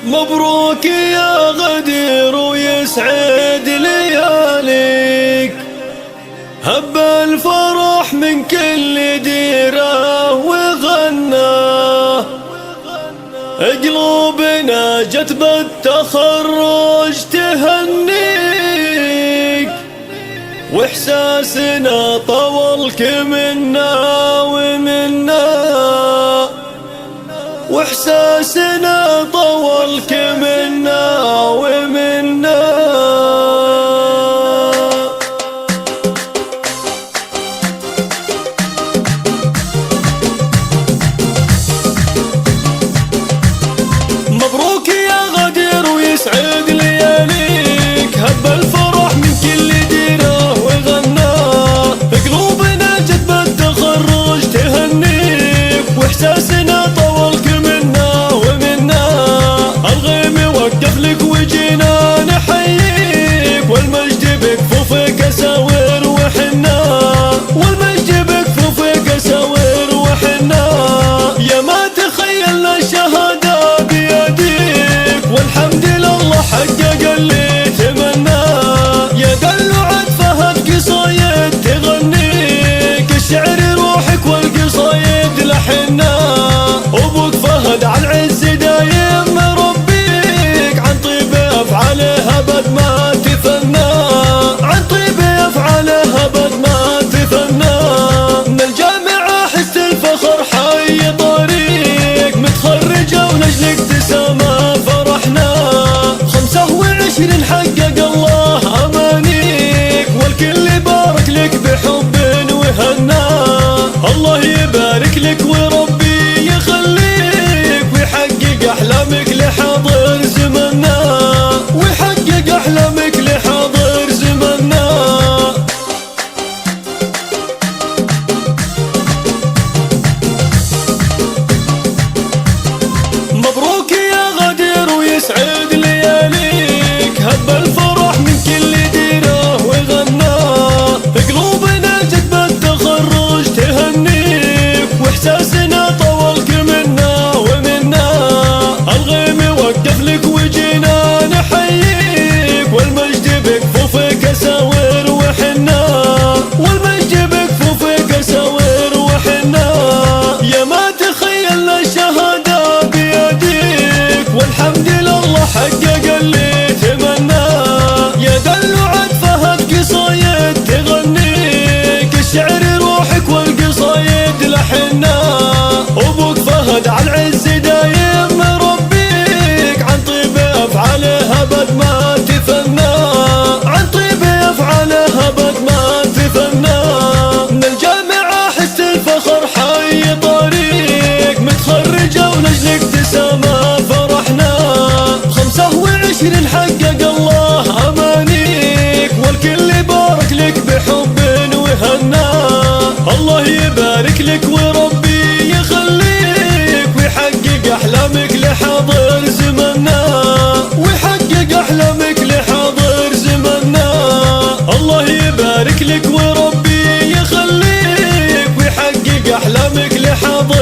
مبروك يا غدير ويسعد لياليك، هب الفرح من كل ديره وغناه، قلوبنا جت بالتخرج تهنيك، واحساسنا طولك منا ومنا، واحساسنا طولك منا ومنا. مبروك يا غدير ويسعد لياليك، هب الفرح من كل ديره وغناه، قلوبنا جت بالتخرج تهنيك، واحساسنا طولك منا ومنا، الغيم وقف لك وجينا نحييك، والمجد بكفوفك اساور وحنا، والمجد بكفوفك اساور وحنا، يا ما تخيلنا الشهاده بيديك، والحمد لله حقق اللي تمناه، يا دلوعة فهد قصايد تغنيك، الشعر روحك والقصايد لحنا، ابوك فهد على العز دايم مربيك، عن طيب افعاله ابد ما تفنى، عن طيب افعاله ابد ما تفنى، من الجامعة حس الفخر حي طريق، متخرجة ونجلك تسامى فرحنا، 25 حقق الله امانيك، والكل بارك لك بحب وهنا، الله يبارك لك وربي يخليك، ويحقق احلامك لحاضر زمننا، ويحقق احلامك لحاضر زمننا. مبروك يا غدير ويسعد لياليك، هب الفرح من كل ديره وغناه، قلوبنا جت بالتخرج تهنيك، واحساسنا طولك منا ومنا، الغيم وقف لك وجينا نحييك، والمجد بكفوفك اساور وحنا، والمجد بكفوفك اساور وحنا، يا ما تخيلنا الشهاده بيديك، والحمد لله حقق اللي تمناه، يا دلوعة فهد قصايد تغنيك، الشعر روحك والقصايد لحنا، ابوك فهد على العز دايم مربيك، عن طيب افعاله ابد ما تفنى، عن طيب افعاله ابد ما تفنى، من الجامعة حس الفخر حي طريق، متخرجة ونجلك تسامى فرحنا، 25 حقق الله امانيك، والكل بارك لك بحب وهنا، الله يبارك لك وربي يخليك، ويحقق احلامك لحاضر زمننا، ويحقق احلامك لحاضر زمننا، الله يبارك لك وربي يخليك، ويحقق احلامك لحاضر